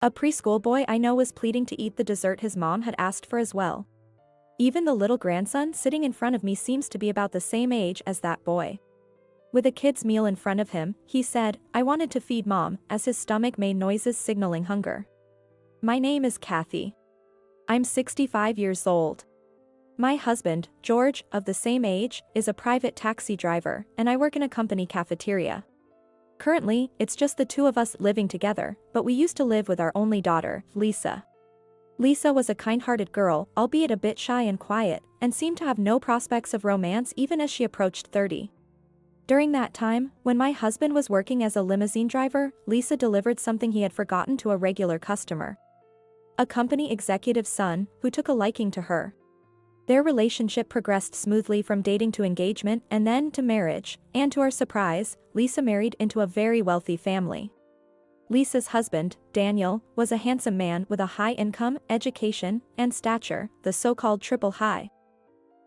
A preschool boy I know was pleading to eat the dessert his mom had asked for as well. Even the little grandson sitting in front of me seems to be about the same age as that boy. With a kid's meal in front of him, he said, "I wanted to feed mom," as his stomach made noises signaling hunger. My name is Kathy. I'm 65 years old. My husband, George, of the same age, is a private taxi driver, and I work in a company cafeteria. Currently, it's just the two of us living together, but we used to live with our only daughter, Lisa. Lisa was a kind-hearted girl, albeit a bit shy and quiet, and seemed to have no prospects of romance even as she approached 30. During that time, when my husband was working as a limousine driver, Lisa delivered something he had forgotten to a regular customer. A company executive's son, who took a liking to her. Their relationship progressed smoothly from dating to engagement and then to marriage, and to our surprise, Lisa married into a very wealthy family. Lisa's husband, Daniel, was a handsome man with a high income, education, and stature, the so-called triple high.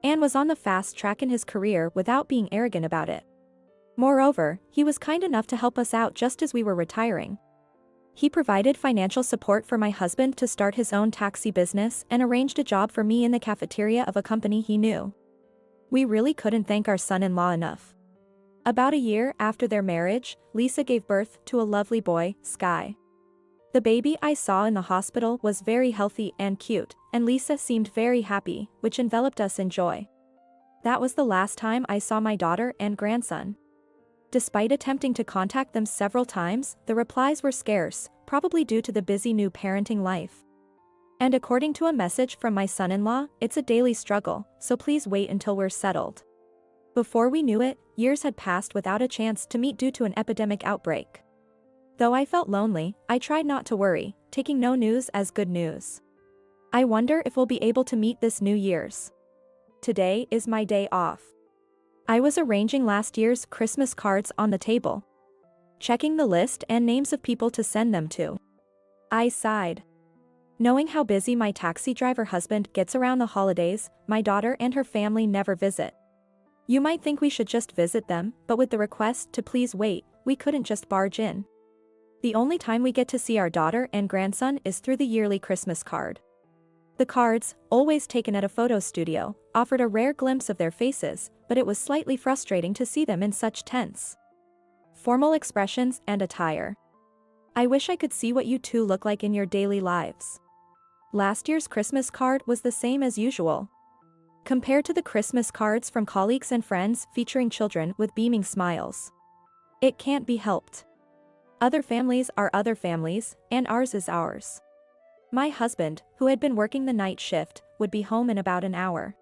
And was on the fast track in his career without being arrogant about it. Moreover, he was kind enough to help us out just as we were retiring. He provided financial support for my husband to start his own taxi business and arranged a job for me in the cafeteria of a company he knew. We really couldn't thank our son-in-law enough. About a year after their marriage, Lisa gave birth to a lovely boy, Sky. The baby I saw in the hospital was very healthy and cute, and Lisa seemed very happy, which enveloped us in joy. That was the last time I saw my daughter and grandson. Despite attempting to contact them several times, the replies were scarce, probably due to the busy new parenting life. And according to a message from my son-in-law, it's a daily struggle, so please wait until we're settled. Before we knew it, years had passed without a chance to meet due to an epidemic outbreak. Though I felt lonely, I tried not to worry, taking no news as good news. I wonder if we'll be able to meet this New Year's. Today is my day off. I was arranging last year's Christmas cards on the table, checking the list and names of people to send them to. I sighed. Knowing how busy my taxi driver husband gets around the holidays, my daughter and her family never visit. You might think we should just visit them, but with the request to please wait, we couldn't just barge in. The only time we get to see our daughter and grandson is through the yearly Christmas card. The cards, always taken at a photo studio, offered a rare glimpse of their faces, but it was slightly frustrating to see them in such tense, formal expressions and attire. I wish I could see what you two look like in your daily lives. Last year's Christmas card was the same as usual. Compared to the Christmas cards from colleagues and friends featuring children with beaming smiles. It can't be helped. Other families are other families, and ours is ours. My husband, who had been working the night shift, would be home in about an hour.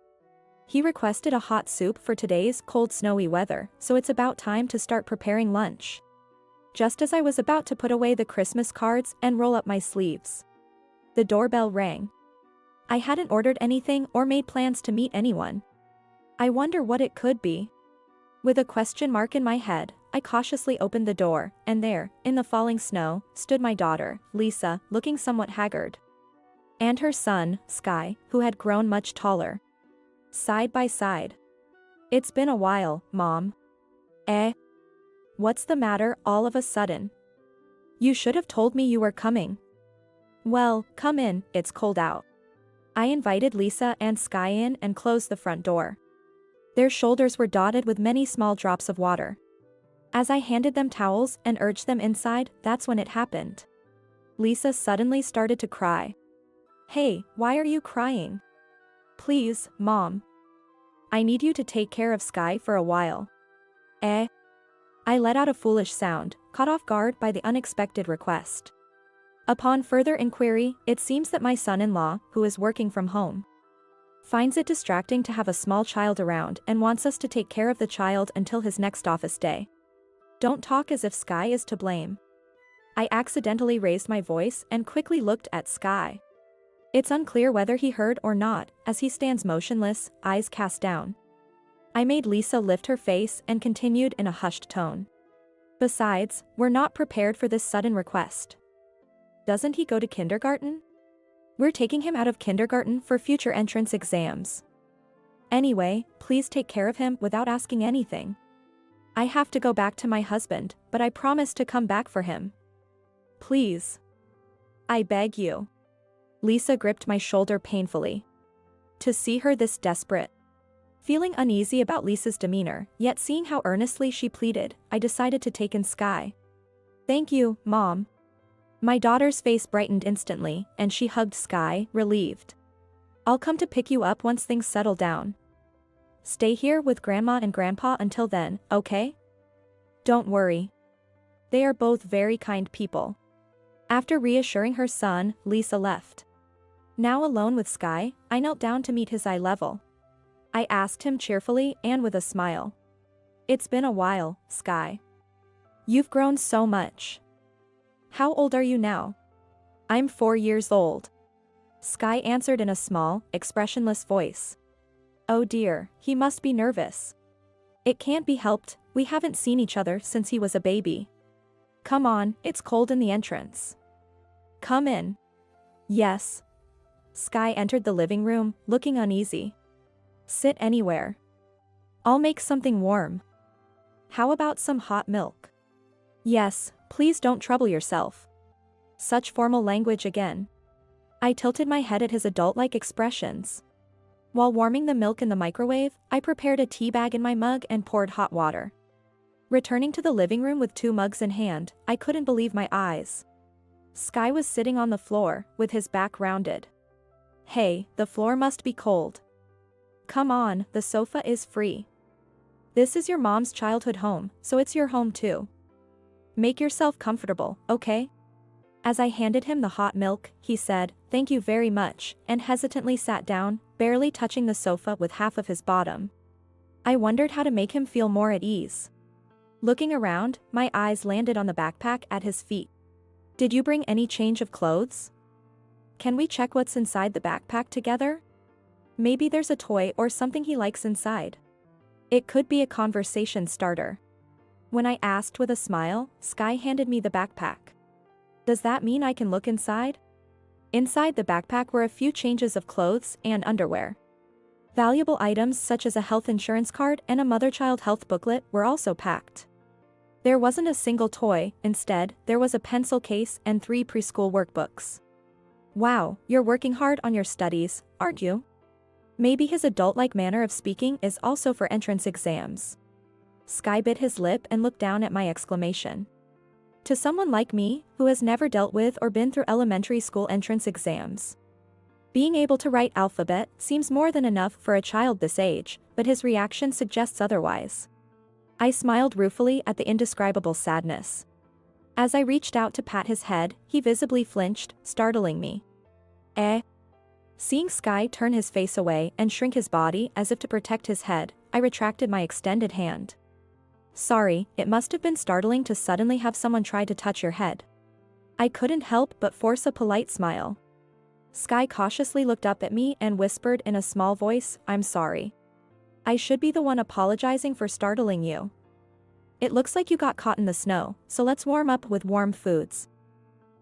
He requested a hot soup for today's cold snowy weather, so it's about time to start preparing lunch. Just as I was about to put away the Christmas cards and roll up my sleeves, the doorbell rang. I hadn't ordered anything or made plans to meet anyone. I wonder what it could be. With a question mark in my head, I cautiously opened the door, and there, in the falling snow, stood my daughter, Lisa, looking somewhat haggard. And her son, Sky, who had grown much taller. Side by side. "It's been a while, Mom." "Eh? What's the matter all of a sudden? You should have told me you were coming." "Well, come in, it's cold out." I invited Lisa and Sky in and closed the front door. Their shoulders were dotted with many small drops of water. As I handed them towels and urged them inside, that's when it happened. Lisa suddenly started to cry. "Hey, why are you crying?" "Please, Mom. I need you to take care of Sky for a while." "Eh?" I let out a foolish sound, caught off guard by the unexpected request. Upon further inquiry, it seems that my son-in-law, who is working from home, finds it distracting to have a small child around and wants us to take care of the child until his next office day. Don't talk as if Sky is to blame. I accidentally raised my voice and quickly looked at Sky. It's unclear whether he heard or not, as he stands motionless, eyes cast down. I made Lisa lift her face and continued in a hushed tone. "Besides, we're not prepared for this sudden request. Doesn't he go to kindergarten? We're taking him out of kindergarten for future entrance exams. Anyway, please take care of him without asking anything. I have to go back to my husband, but I promise to come back for him. Please." I beg you. Lisa gripped my shoulder painfully. To see her this desperate. Feeling uneasy about Lisa's demeanor, yet seeing how earnestly she pleaded, I decided to take in Sky. Thank you, Mom. My daughter's face brightened instantly, and she hugged Sky, relieved. I'll come to pick you up once things settle down. Stay here with Grandma and Grandpa until then, okay? Don't worry. They are both very kind people. After reassuring her son, Lisa left. Now alone with Sky, I knelt down to meet his eye level. I asked him cheerfully and with a smile. It's been a while, Sky. You've grown so much. How old are you now? I'm 4 years old. Sky answered in a small, expressionless voice. Oh dear, he must be nervous. It can't be helped, we haven't seen each other since he was a baby. Come on, it's cold in the entrance. Come in. Yes. Sky entered the living room, looking uneasy. Sit anywhere. I'll make something warm. How about some hot milk? Yes, please don't trouble yourself. Such formal language again. I tilted my head at his adult-like expressions. While warming the milk in the microwave, I prepared a tea bag in my mug and poured hot water. Returning to the living room with 2 mugs in hand, I couldn't believe my eyes. Sky was sitting on the floor, with his back rounded. Hey, the floor must be cold. Come on, the sofa is free. This is your mom's childhood home, so it's your home too. Make yourself comfortable, okay? As I handed him the hot milk, he said, "Thank you very much," and hesitantly sat down, barely touching the sofa with half of his bottom. I wondered how to make him feel more at ease. Looking around, my eyes landed on the backpack at his feet. Did you bring any change of clothes? Can we check what's inside the backpack together? Maybe there's a toy or something he likes inside. It could be a conversation starter. When I asked with a smile, Sky handed me the backpack. Does that mean I can look inside? Inside the backpack were a few changes of clothes and underwear. Valuable items such as a health insurance card and a mother-child health booklet were also packed. There wasn't a single toy, instead, there was a pencil case and 3 preschool workbooks. Wow, you're working hard on your studies, aren't you? Maybe his adult-like manner of speaking is also for entrance exams. Sky bit his lip and looked down at my exclamation. To someone like me, who has never dealt with or been through elementary school entrance exams, being able to write alphabet seems more than enough for a child this age, but his reaction suggests otherwise. I smiled ruefully at the indescribable sadness. As I reached out to pat his head, he visibly flinched, startling me. Eh? Seeing Sky turn his face away and shrink his body as if to protect his head, I retracted my extended hand. Sorry, it must have been startling to suddenly have someone try to touch your head. I couldn't help but force a polite smile. Sky cautiously looked up at me and whispered in a small voice, "I'm sorry. I should be the one apologizing for startling you. It looks like you got caught in the snow, so let's warm up with warm foods.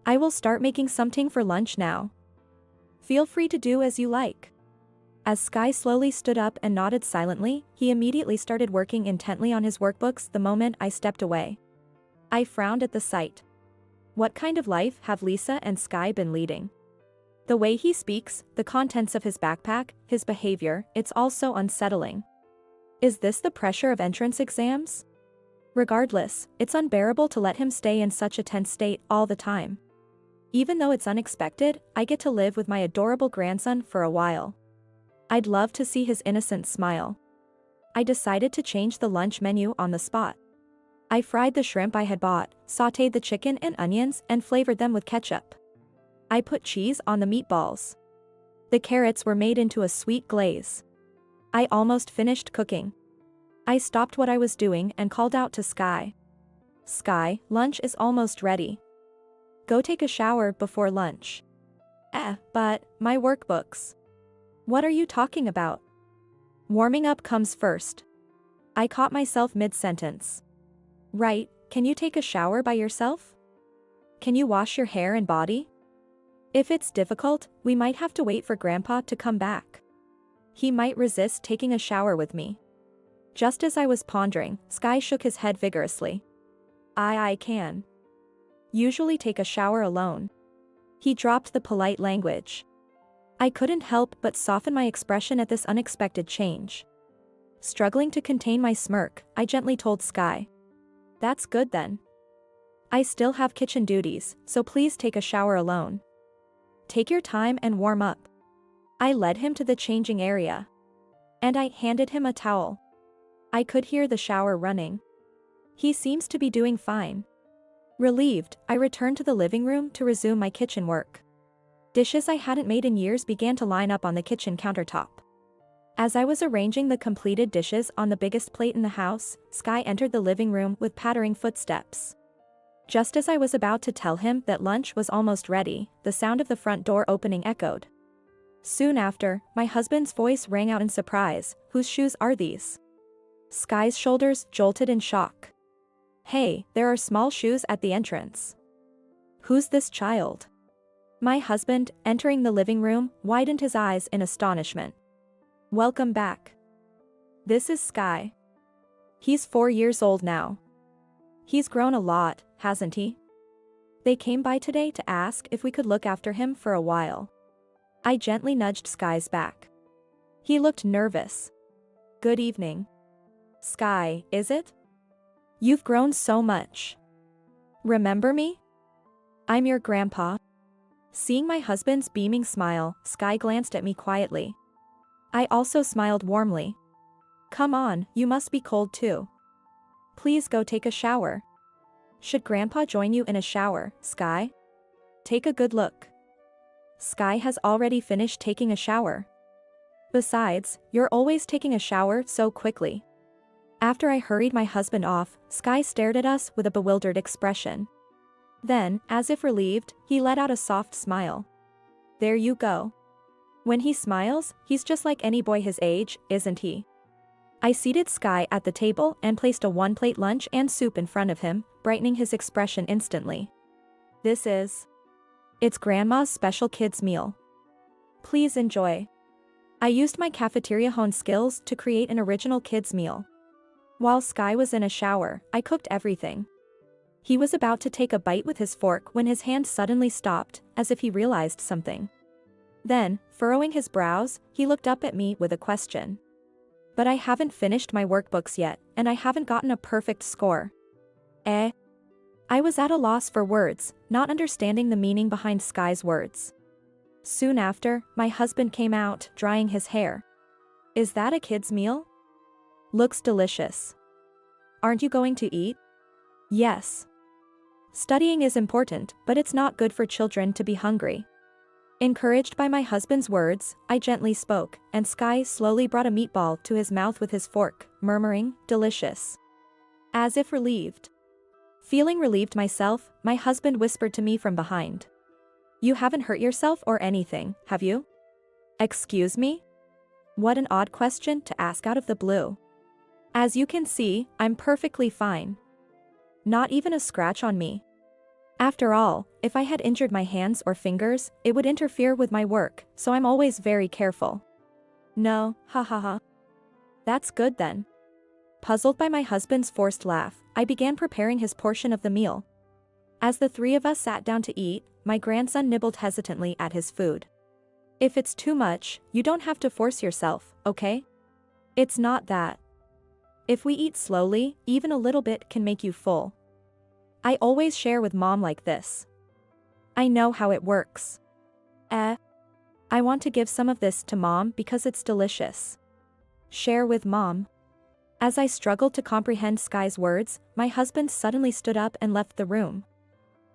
I will start making something for lunch now. Feel free to do as you like." As Sky slowly stood up and nodded silently, he immediately started working intently on his workbooks the moment I stepped away. I frowned at the sight. What kind of life have Lisa and Sky been leading? The way he speaks, the contents of his backpack, his behavior, it's all so unsettling. Is this the pressure of entrance exams? Regardless, it's unbearable to let him stay in such a tense state all the time. Even though it's unexpected, I get to live with my adorable grandson for a while. I'd love to see his innocent smile. I decided to change the lunch menu on the spot. I fried the shrimp I had bought, sautéed the chicken and onions, and flavored them with ketchup. I put cheese on the meatballs. The carrots were made into a sweet glaze. I almost finished cooking. I stopped what I was doing and called out to Sky. "Sky, lunch is almost ready. Go take a shower before lunch." But my workbooks. What are you talking about? Warming up comes first. I caught myself mid-sentence. Right, can you take a shower by yourself? Can you wash your hair and body? If it's difficult, we might have to wait for Grandpa to come back. He might resist taking a shower with me. Just as I was pondering, Sky shook his head vigorously. I can. Usually take a shower alone. He dropped the polite language. I couldn't help but soften my expression at this unexpected change. Struggling to contain my smirk, I gently told Sky. That's good then. I still have kitchen duties, so please take a shower alone. Take your time and warm up. I led him to the changing area. And I handed him a towel. I could hear the shower running. He seems to be doing fine. Relieved, I returned to the living room to resume my kitchen work. Dishes I hadn't made in years began to line up on the kitchen countertop. As I was arranging the completed dishes on the biggest plate in the house, Sky entered the living room with pattering footsteps. Just as I was about to tell him that lunch was almost ready, the sound of the front door opening echoed. Soon after, my husband's voice rang out in surprise. Whose shoes are these? Sky's shoulders jolted in shock. Hey, there are small shoes at the entrance. Who's this child? My husband, entering the living room, widened his eyes in astonishment. Welcome back. This is Sky. He's 4 years old now. He's grown a lot, hasn't he? They came by today to ask if we could look after him for a while. I gently nudged Sky's back. He looked nervous. Good evening. Sky, is it? You've grown so much. Remember me? I'm your grandpa. Seeing my husband's beaming smile, Sky glanced at me quietly. I also smiled warmly. Come on, you must be cold too. Please go take a shower. Should Grandpa join you in a shower, Sky? Take a good look. Sky has already finished taking a shower. Besides, you're always taking a shower so quickly. After I hurried my husband off, Sky stared at us with a bewildered expression. Then, as if relieved, he let out a soft smile. There you go. When he smiles, he's just like any boy his age, isn't he? I seated Sky at the table and placed a one-plate lunch and soup in front of him, brightening his expression instantly. It's Grandma's special kids meal. Please enjoy. I used my cafeteria honed skills to create an original kids meal. While Sky was in a shower, I cooked everything. He was about to take a bite with his fork when his hand suddenly stopped, as if he realized something. Then, furrowing his brows, he looked up at me with a question. But I haven't finished my workbooks yet, and I haven't gotten a perfect score. I was at a loss for words, not understanding the meaning behind Sky's words. Soon after, my husband came out, drying his hair. Is that a kid's meal? Looks delicious. Aren't you going to eat? Yes. Studying is important, but it's not good for children to be hungry. Encouraged by my husband's words, I gently spoke, and Sky slowly brought a meatball to his mouth with his fork, murmuring, delicious. As if relieved. Feeling relieved myself, my husband whispered to me from behind. You haven't hurt yourself or anything, have you? Excuse me? What an odd question to ask out of the blue. As you can see, I'm perfectly fine. Not even a scratch on me. After all, if I had injured my hands or fingers, it would interfere with my work, so I'm always very careful. No, ha ha ha. That's good then. Puzzled by my husband's forced laugh, I began preparing his portion of the meal. As the three of us sat down to eat, my grandson nibbled hesitantly at his food. If it's too much, you don't have to force yourself, okay? It's not that. If we eat slowly, even a little bit can make you full. I always share with Mom like this. I know how it works. I want to give some of this to Mom because it's delicious. Share with Mom. As I struggled to comprehend Sky's words, my husband suddenly stood up and left the room.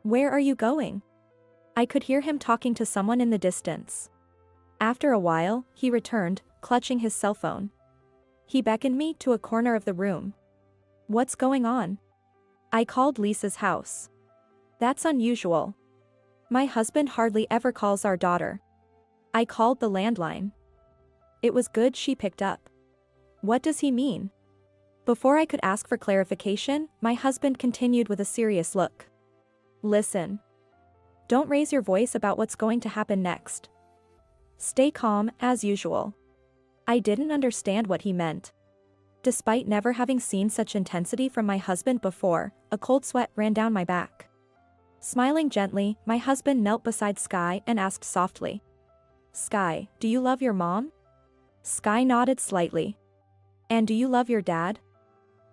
Where are you going? I could hear him talking to someone in the distance. After a while, he returned, clutching his cell phone. He beckoned me to a corner of the room. What's going on? I called Lisa's house. That's unusual. My husband hardly ever calls our daughter. I called the landline. It was good she picked up. What does he mean? Before I could ask for clarification, my husband continued with a serious look. Listen. Don't raise your voice about what's going to happen next. Stay calm, as usual. I didn't understand what he meant. Despite never having seen such intensity from my husband before, a cold sweat ran down my back. Smiling gently, my husband knelt beside Sky and asked softly, "Sky, do you love your mom?" Sky nodded slightly. "And do you love your dad?"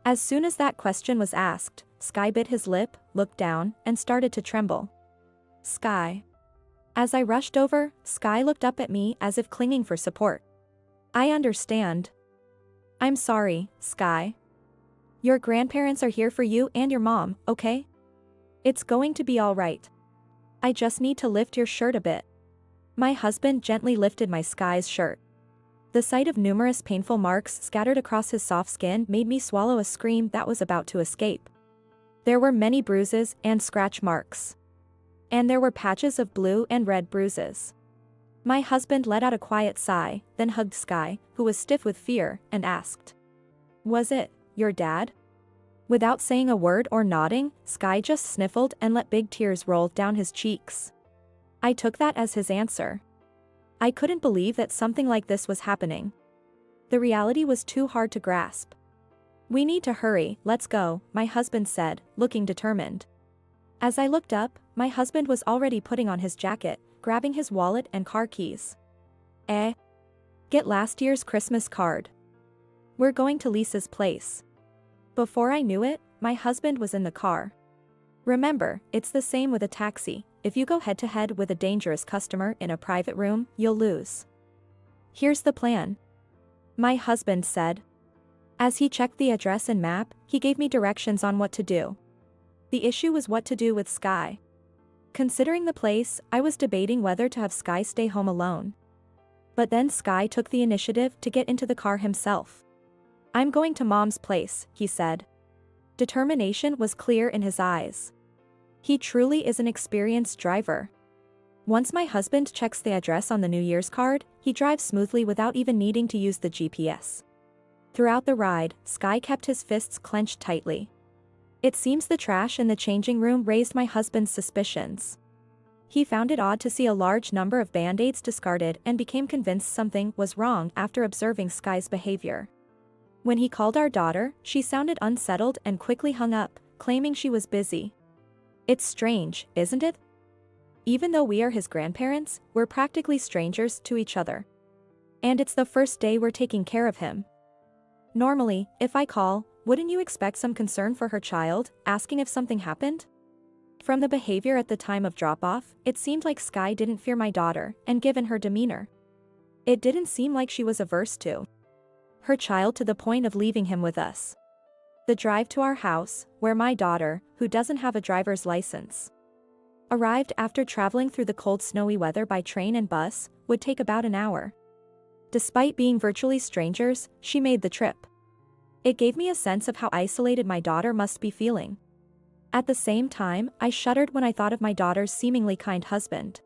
As soon as that question was asked, Sky bit his lip, looked down, and started to tremble. "Sky." As I rushed over, Sky looked up at me as if clinging for support. "I understand. I'm sorry, Sky. Your grandparents are here for you and your mom, okay? It's going to be all right. I just need to lift your shirt a bit." My husband gently lifted my Sky's shirt. The sight of numerous painful marks scattered across his soft skin made me swallow a scream that was about to escape. There were many bruises and scratch marks. And there were patches of blue and red bruises. My husband let out a quiet sigh, then hugged Sky, who was stiff with fear, and asked, "Was it your dad?" Without saying a word or nodding, Sky just sniffled and let big tears roll down his cheeks. I took that as his answer. I couldn't believe that something like this was happening. The reality was too hard to grasp. "We need to hurry, let's go," my husband said, looking determined. As I looked up, my husband was already putting on his jacket, grabbing his wallet and car keys. Get last year's Christmas card. We're going to Lisa's place." Before I knew it, my husband was in the car. Remember, it's the same with a taxi. If you go head-to-head with a dangerous customer in a private room, you'll lose. "Here's the plan," my husband said. As he checked the address and map, he gave me directions on what to do. The issue was what to do with Sky. Considering the place, I was debating whether to have Sky stay home alone. But then Sky took the initiative to get into the car himself. "I'm going to Mom's place," he said. Determination was clear in his eyes. He truly is an experienced driver. Once my husband checks the address on the New Year's card, he drives smoothly without even needing to use the GPS. Throughout the ride, Sky kept his fists clenched tightly. It seems the trash in the changing room raised my husband's suspicions. He found it odd to see a large number of band-aids discarded and became convinced something was wrong after observing Sky's behavior. When he called our daughter, she sounded unsettled and quickly hung up, claiming she was busy. It's strange, isn't it? Even though we are his grandparents, we're practically strangers to each other. And it's the first day we're taking care of him. Normally, if I call, wouldn't you expect some concern for her child, asking if something happened? From the behavior at the time of drop-off, it seemed like Sky didn't fear my daughter, and given her demeanor, it didn't seem like she was averse to her child to the point of leaving him with us. The drive to our house, where my daughter, who doesn't have a driver's license, arrived after traveling through the cold snowy weather by train and bus, would take about an hour. Despite being virtually strangers, she made the trip. It gave me a sense of how isolated my daughter must be feeling. At the same time, I shuddered when I thought of my daughter's seemingly kind husband.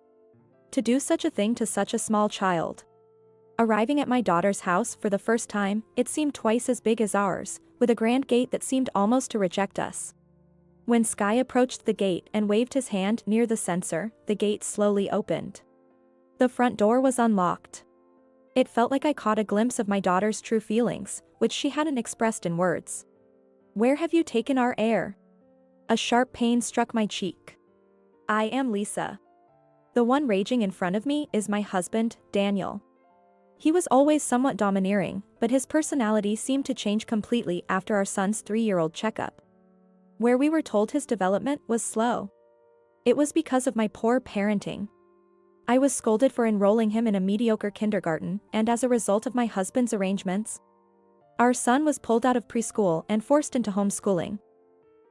To do such a thing to such a small child. Arriving at my daughter's house for the first time, it seemed twice as big as ours, with a grand gate that seemed almost to reject us. When Sky approached the gate and waved his hand near the sensor, the gate slowly opened. The front door was unlocked. It felt like I caught a glimpse of my daughter's true feelings, which she hadn't expressed in words. "Where have you taken our heir?" A sharp pain struck my cheek. "I am Lisa. The one raging in front of me is my husband, Daniel." He was always somewhat domineering, but his personality seemed to change completely after our son's 3-year-old checkup, where we were told his development was slow. It was because of my poor parenting. I was scolded for enrolling him in a mediocre kindergarten, and as a result of my husband's arrangements, our son was pulled out of preschool and forced into homeschooling.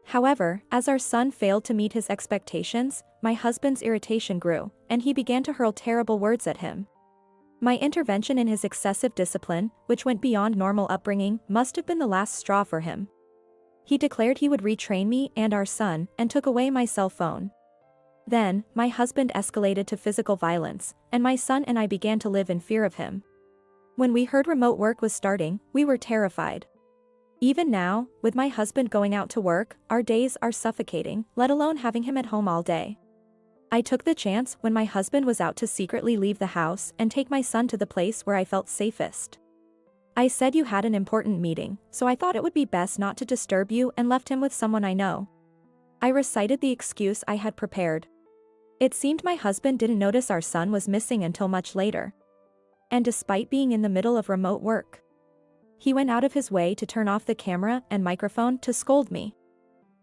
However, as our son failed to meet his expectations, my husband's irritation grew, and he began to hurl terrible words at him. My intervention in his excessive discipline, which went beyond normal upbringing, must have been the last straw for him. He declared he would retrain me and our son, and took away my cell phone. Then, my husband escalated to physical violence, and my son and I began to live in fear of him. When we heard remote work was starting, we were terrified. Even now, with my husband going out to work, our days are suffocating, let alone having him at home all day. I took the chance when my husband was out to secretly leave the house and take my son to the place where I felt safest. I said you had an important meeting, so I thought it would be best not to disturb you and left him with someone I know. I recited the excuse I had prepared. It seemed my husband didn't notice our son was missing until much later. And despite being in the middle of remote work, he went out of his way to turn off the camera and microphone to scold me.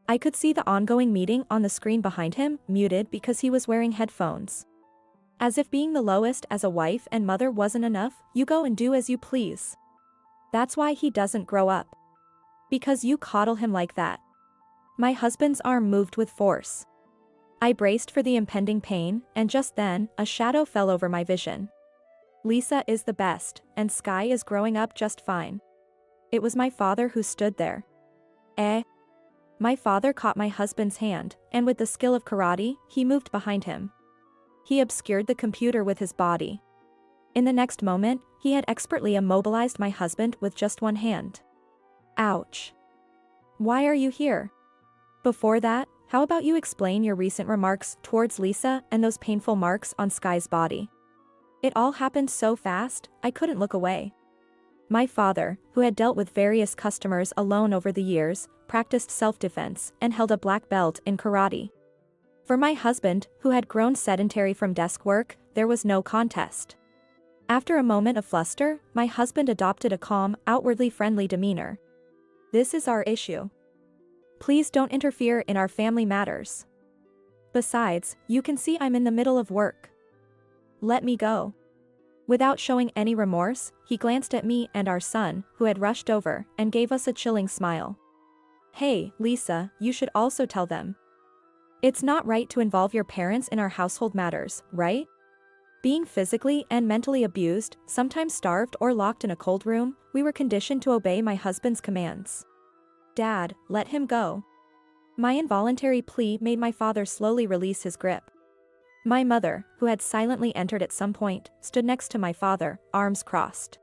I could see the ongoing meeting on the screen behind him, muted because he was wearing headphones. As if being the lowest as a wife and mother wasn't enough, you go and do as you please. That's why he doesn't grow up. Because you coddle him like that. My husband's arm moved with force. I braced for the impending pain, and just then, a shadow fell over my vision. Lisa is the best, and Sky is growing up just fine. It was my father who stood there. My father caught my husband's hand, and with the skill of karate, he moved behind him. He obscured the computer with his body. In the next moment, he had expertly immobilized my husband with just one hand. Ouch. Why are you here? Before that, how about you explain your recent remarks towards Lisa and those painful marks on Sky's body? It all happened so fast, I couldn't look away. My father, who had dealt with various customers alone over the years, practiced self-defense and held a black belt in karate. For my husband, who had grown sedentary from desk work, there was no contest. After a moment of fluster, my husband adopted a calm, outwardly friendly demeanor. This is our issue. Please don't interfere in our family matters. Besides, you can see I'm in the middle of work. Let me go. Without showing any remorse, he glanced at me and our son, who had rushed over, and gave us a chilling smile. Hey, Lisa, you should also tell them. It's not right to involve your parents in our household matters, right? Being physically and mentally abused, sometimes starved or locked in a cold room, we were conditioned to obey my husband's commands. Dad, let him go. My involuntary plea made my father slowly release his grip. My mother, who had silently entered at some point, stood next to my father, arms crossed.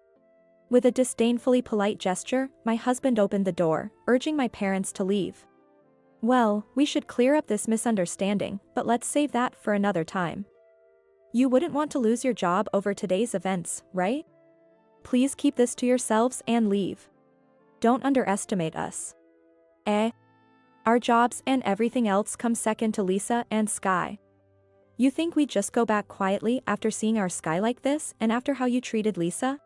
With a disdainfully polite gesture, my husband opened the door, urging my parents to leave. Well, we should clear up this misunderstanding, but let's save that for another time. You wouldn't want to lose your job over today's events, right? Please keep this to yourselves and leave. Don't underestimate us. Our jobs and everything else come second to Lisa and Sky. You think we'd just go back quietly after seeing our Sky like this and after how you treated Lisa?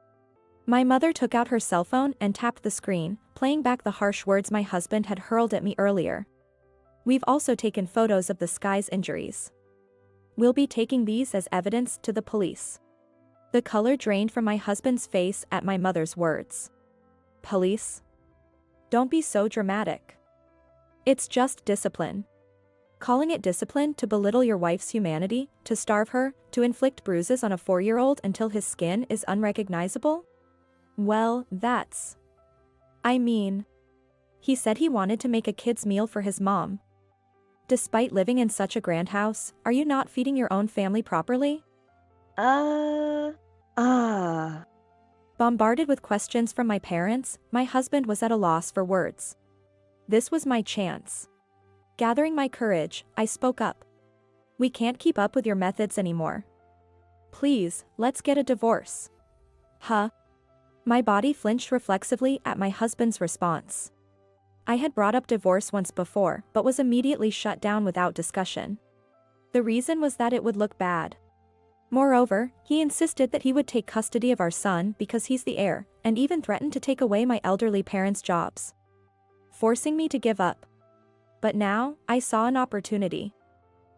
My mother took out her cell phone and tapped the screen, playing back the harsh words my husband had hurled at me earlier. We've also taken photos of the Sky's injuries. We'll be taking these as evidence to the police. The color drained from my husband's face at my mother's words. Police? Don't be so dramatic. It's just discipline. Calling it discipline to belittle your wife's humanity, to starve her, to inflict bruises on a 4-year-old until his skin is unrecognizable? Well, that's... I mean... He said he wanted to make a kid's meal for his mom. Despite living in such a grand house, are you not feeding your own family properly? Bombarded with questions from my parents, my husband was at a loss for words. This was my chance. Gathering my courage, I spoke up. We can't keep up with your methods anymore. Please, let's get a divorce. Huh? My body flinched reflexively at my husband's response. I had brought up divorce once before, but was immediately shut down without discussion. The reason was that it would look bad. Moreover, he insisted that he would take custody of our son because he's the heir, and even threatened to take away my elderly parents' jobs, forcing me to give up. But now, I saw an opportunity.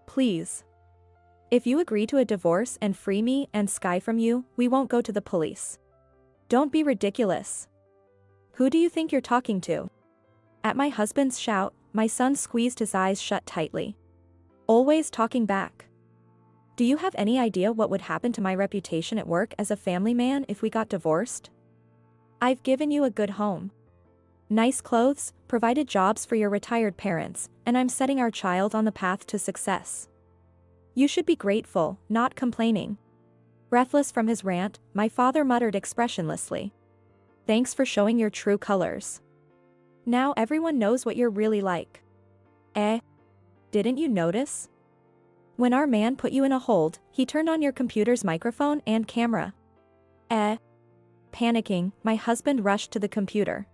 Please. If you agree to a divorce and free me and Sky from you, we won't go to the police. Don't be ridiculous. Who do you think you're talking to? At my husband's shout, my son squeezed his eyes shut tightly. Always talking back. Do you have any idea what would happen to my reputation at work as a family man if we got divorced? I've given you a good home. Nice clothes, provided jobs for your retired parents, and I'm setting our child on the path to success. You should be grateful, not complaining. Breathless from his rant, my father muttered expressionlessly. Thanks for showing your true colors. Now everyone knows what you're really like. Didn't you notice? When our man put you in a hold, he turned on your computer's microphone and camera. Panicking, my husband rushed to the computer.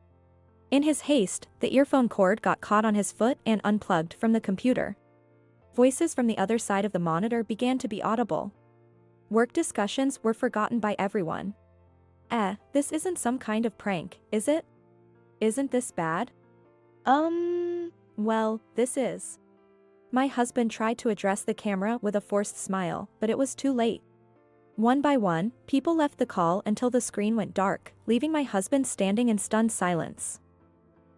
In his haste, the earphone cord got caught on his foot and unplugged from the computer. Voices from the other side of the monitor began to be audible. Work discussions were forgotten by everyone. This isn't some kind of prank, is it? Isn't this bad? Well, this is. My husband tried to address the camera with a forced smile, but it was too late. One by one, people left the call until the screen went dark, leaving my husband standing in stunned silence.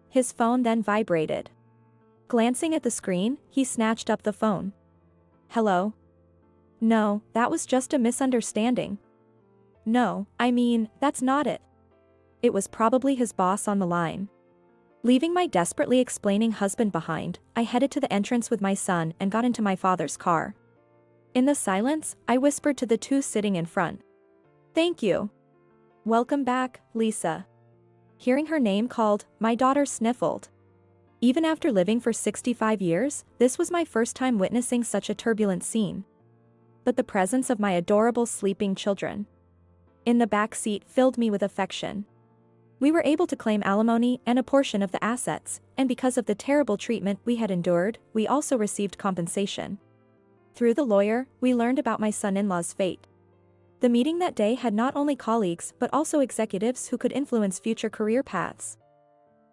His phone then vibrated. Glancing at the screen, he snatched up the phone. Hello? No, that was just a misunderstanding. No, I mean, that's not it. It was probably his boss on the line. Leaving my desperately explaining husband behind, I headed to the entrance with my son and got into my father's car. In the silence, I whispered to the two sitting in front. Thank you. Welcome back, Lisa. Hearing her name called, my daughter sniffled. Even after living for 65 years, this was my first time witnessing such a turbulent scene. But the presence of my adorable sleeping children in the back seat filled me with affection. We were able to claim alimony and a portion of the assets, and because of the terrible treatment we had endured, we also received compensation. Through the lawyer, we learned about my son-in-law's fate. The meeting that day had not only colleagues but also executives who could influence future career paths.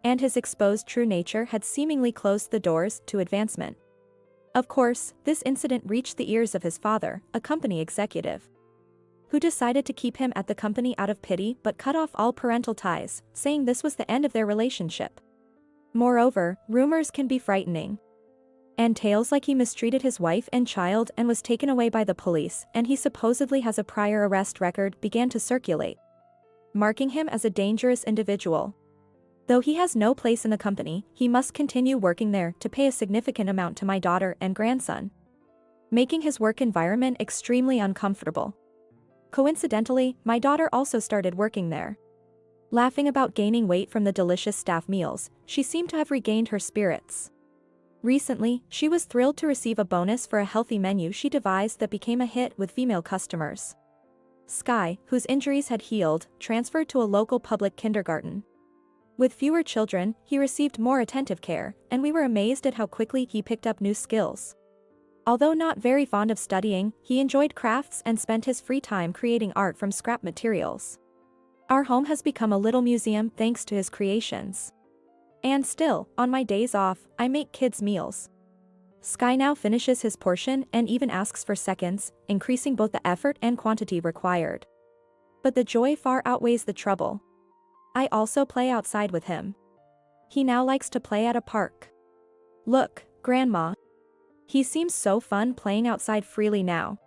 And his exposed true nature had seemingly closed the doors to advancement. Of course, this incident reached the ears of his father, a company executive, who decided to keep him at the company out of pity but cut off all parental ties, saying this was the end of their relationship. Moreover, rumors can be frightening. And tales like he mistreated his wife and child and was taken away by the police, and he supposedly has a prior arrest record, began to circulate, marking him as a dangerous individual. Though he has no place in the company, he must continue working there to pay a significant amount to my daughter and grandson, making his work environment extremely uncomfortable. Coincidentally, my daughter also started working there. Laughing about gaining weight from the delicious staff meals, she seemed to have regained her spirits. Recently, she was thrilled to receive a bonus for a healthy menu she devised that became a hit with female customers. Sky, whose injuries had healed, transferred to a local public kindergarten. With fewer children, he received more attentive care, and we were amazed at how quickly he picked up new skills. Although not very fond of studying, he enjoyed crafts and spent his free time creating art from scrap materials. Our home has become a little museum thanks to his creations. And still, on my days off, I make kids meals. Sky now finishes his portion and even asks for seconds, increasing both the effort and quantity required. But the joy far outweighs the trouble. I also play outside with him. He now likes to play at a park. Look, Grandma. He seems so fun playing outside freely now.